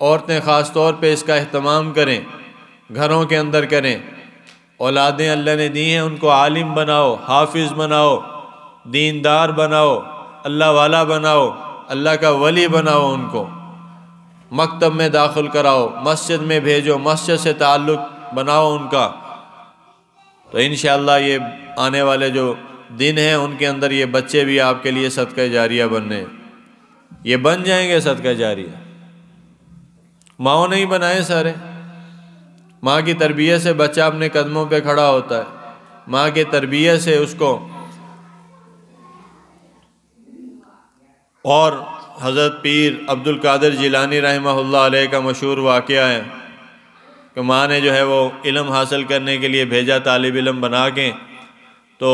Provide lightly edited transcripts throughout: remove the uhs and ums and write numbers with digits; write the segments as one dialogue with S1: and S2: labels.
S1: عورتیں خاص طور پہ اس کا اہتمام کریں، گھروں کے اندر کریں۔ اولادیں اللہ نے دی ہیں، ان کو عالم بناؤ، حافظ بناؤ، دیندار بناؤ، اللہ والا بناؤ، اللہ کا ولی بناؤ، ان کو مکتب میں داخل کراؤ، مسجد میں بھیجو، مسجد سے تعلق بناؤ ان کا، تو انشاءاللہ یہ آنے والے جو دن ہیں ان کے اندر یہ بچے بھی آپ کے لیے صدقہ جاریہ بننے ہیں، یہ بن جائیں گے صدقہ جاریہ۔ ماؤں نہیں بنائے سارے، ماں کی تربیت سے بچہ اپنے قدموں پہ کھڑا ہوتا ہے، ماں کی تربیت سے اس کو۔ اور حضرت پیر عبد القادر جیلانی رحمہ اللہ علیہ کا مشہور واقعہ ہے کہ ماں نے جو ہے وہ علم حاصل کرنے کے لیے بھیجا، طالب علم بنا کے، تو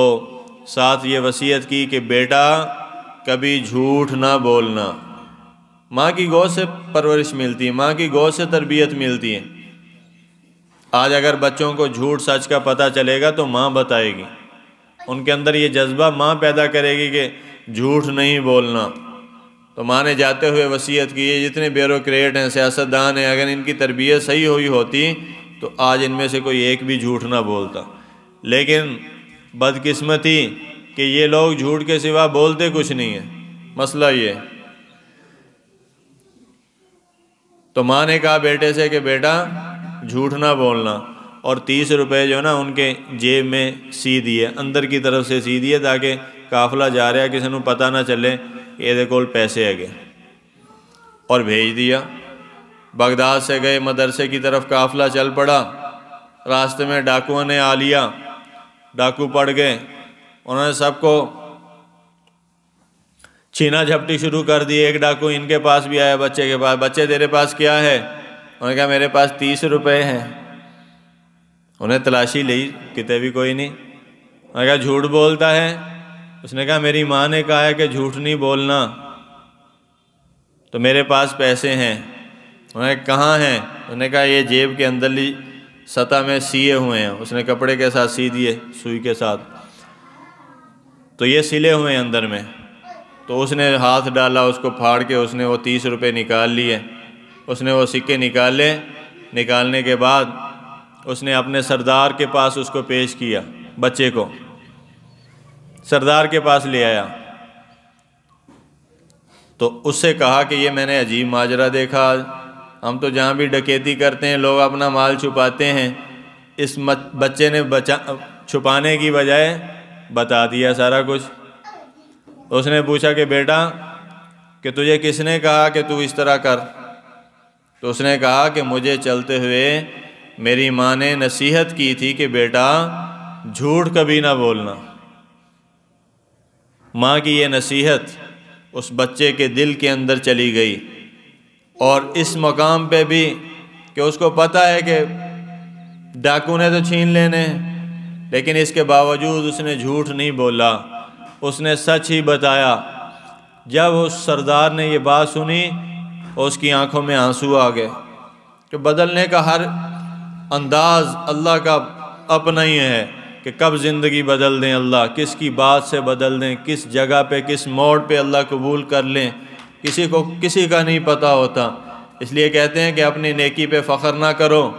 S1: ساتھ یہ وصیت کی کہ بیٹا کبھی جھوٹ نہ بولنا۔ ماں کی گود سے پرورش ملتی ہے، ماں کی گود سے تربیت ملتی ہے۔ آج اگر بچوں کو جھوٹ سچ کا پتہ چلے گا تو ماں بتائے گی، ان کے اندر یہ جذبہ ماں پیدا کرے گی کہ جھوٹ نہیں بولنا۔ تو ماں نے جاتے ہوئے وصیت کی، یہ جتنے بیوروکریٹ ہیں، سیاستدان ہیں، اگر ان کی تربیت صحیح ہوئی ہوتی تو آج ان میں سے کوئی ایک بھی جھوٹ نہ بولتا۔ لیکن بدقسمتی کہ یہ لوگ جھوٹ کے سوا بولتے کچھ نہیں ہیں، مسئلہ یہ۔ تو ماں نے کہا بیٹے سے کہ بیٹا جھوٹ نہ بولنا، اور 30 روپے جو نا ان کے جیب میں سی دیے، اندر کی طرف سے سی دیے تاکہ قافلہ جا رہا ہے کسی کو پتہ نہ چلے کہ یہ کول پیسے آگے، اور بھیج دیا۔ بغداد سے گئے، مدرسے کی طرف قافلہ چل پڑا، راستے میں ڈاکوؤں نے آ لیا، ڈاکو پڑ گئے، انہوں نے سب کو چھینا جھپٹی شروع کر دی۔ ایک ڈاکو ان کے پاس بھی آیا، بچے کے پاس، بچے تیرے پاس کیا ہے؟ انہوں نے کہا میرے پاس 30 روپے ہیں۔ انہیں تلاشی لی، کتے بھی کوئی نہیں۔ انہوں نے کہا جھوٹ بولتا ہے؟ اس نے کہا میری ماں نے کہا ہے کہ جھوٹ نہیں بولنا، تو میرے پاس پیسے ہیں۔ انہوں نے کہاں ہیں؟ انہوں نے کہا یہ جیب کے اندرلی سطح میں سیے ہوئے ہیں۔ اس نے کپڑے کے ساتھ سی دیے، سوئی کے ساتھ، تو یہ سلے ہوئے ہیں اندر میں۔ تو اس نے ہاتھ ڈالا، اس کو پھاڑ کے اس نے وہ 30 روپے نکال لیے، اس نے وہ سکے نکالے۔ نکالنے کے بعد اس نے اپنے سردار کے پاس اس کو پیش کیا، بچے کو سردار کے پاس لے آیا، تو اس سے کہا کہ یہ میں نے عجیب ماجرا دیکھا، ہم تو جہاں بھی ڈکیتی کرتے ہیں لوگ اپنا مال چھپاتے ہیں، اس بچے نے چھپانے کی بجائے بتا دیا سارا کچھ۔ اس نے پوچھا کہ بیٹا کہ تجھے کس نے کہا کہ تو اس طرح کر؟ تو اس نے کہا کہ مجھے چلتے ہوئے میری ماں نے نصیحت کی تھی کہ بیٹا جھوٹ کبھی نہ بولنا۔ ماں کی یہ نصیحت اس بچے کے دل کے اندر چلی گئی، اور اس مقام پہ بھی کہ اس کو پتہ ہے کہ ڈاکو نے تو چھین لینے، لیکن اس کے باوجود اس نے جھوٹ نہیں بولا، اس نے سچ ہی بتایا۔ جب اس سردار نے یہ بات سنی، اس کی آنکھوں میں آنسو آ گئے کہ بدلنے کا ہر انداز اللہ کا اپنا ہی ہے کہ کب زندگی بدل دیں اللہ، کس کی بات سے بدل دیں، کس جگہ پہ کس موڑ پہ اللہ قبول کر لیں، کسی کا نہیں پتہ ہوتا۔ اس لیے کہتے ہیں کہ اپنی نیکی پہ فخر نہ کرو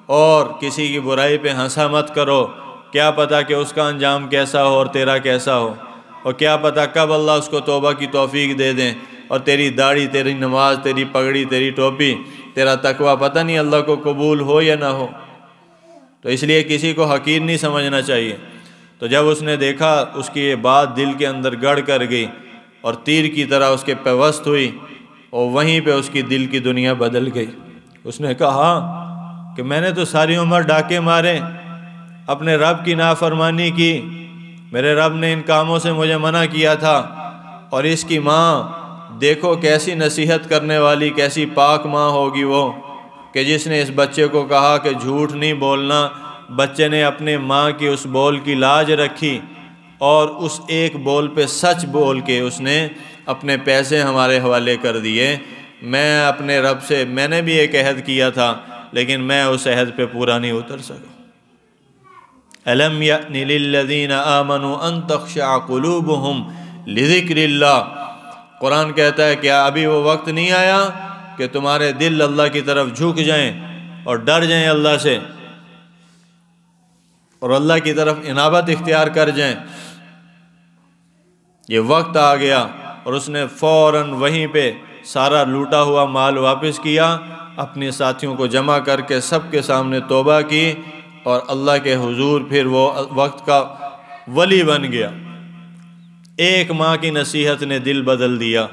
S1: اور کسی کی برائی پہ ہنسا مت کرو، کیا پتہ کہ اس کا انجام کیسا ہو اور تیرا کیسا ہو، اور کیا پتہ کب اللہ اس کو توبہ کی توفیق دے دیں، اور تیری داڑھی، تیری نماز، تیری پگڑی، تیری ٹوپی، تیرا تقوی پتہ نہیں اللہ کو قبول ہو یا نہ ہو۔ تو اس لیے کسی کو حقیر نہیں سمجھنا چاہیے۔ تو جب اس نے دیکھا، اس کی یہ بات دل کے اندر گڑ کر گئی اور تیر کی طرح اس کے پیوست ہوئی، اور وہیں پہ اس کی دل کی دنیا بدل گئی۔ اس نے کہا کہ میں نے تو ساری عمر ڈاکے مارے، اپنے رب کی نافرمانی کی، میرے رب نے ان کاموں سے مجھے منع کیا تھا، اور اس کی ماں دیکھو کیسی نصیحت کرنے والی، کیسی پاک ماں ہوگی وہ، کہ جس نے اس بچے کو کہا کہ جھوٹ نہیں بولنا۔ بچے نے اپنے ماں کی اس بول کی لاج رکھی، اور اس ایک بول پہ سچ بول کے اس نے اپنے پیسے ہمارے حوالے کر دیے۔ میں اپنے رب سے، میں نے بھی ایک عہد کیا تھا، لیکن میں اس عہد پہ پورا نہیں اتر سکا۔ أَلَمْ يَأْنِ لِلَّذِينَ آمَنُوا أَن تَخْشَعَ قُلُوبُهُمْ لِذِكْرِ اللَّهِ۔ قرآن کہتا ہے کیا ابھی وہ وقت نہیں آیا کہ تمہارے دل اللہ کی طرف جھک جائیں اور ڈر جائیں اللہ سے اور اللہ کی طرف انابت اختیار کر جائیں۔ یہ وقت آ گیا اور اس نے فوراً وہیں پہ سارا لوٹا ہوا مال واپس کیا، اپنے ساتھیوں کو جمع کر کے سب کے سامنے توبہ کی اور اللہ کے حضور پھر وہ وقت کا ولی بن گیا۔ ایک ماں کی نصیحت نے دل بدل دیا۔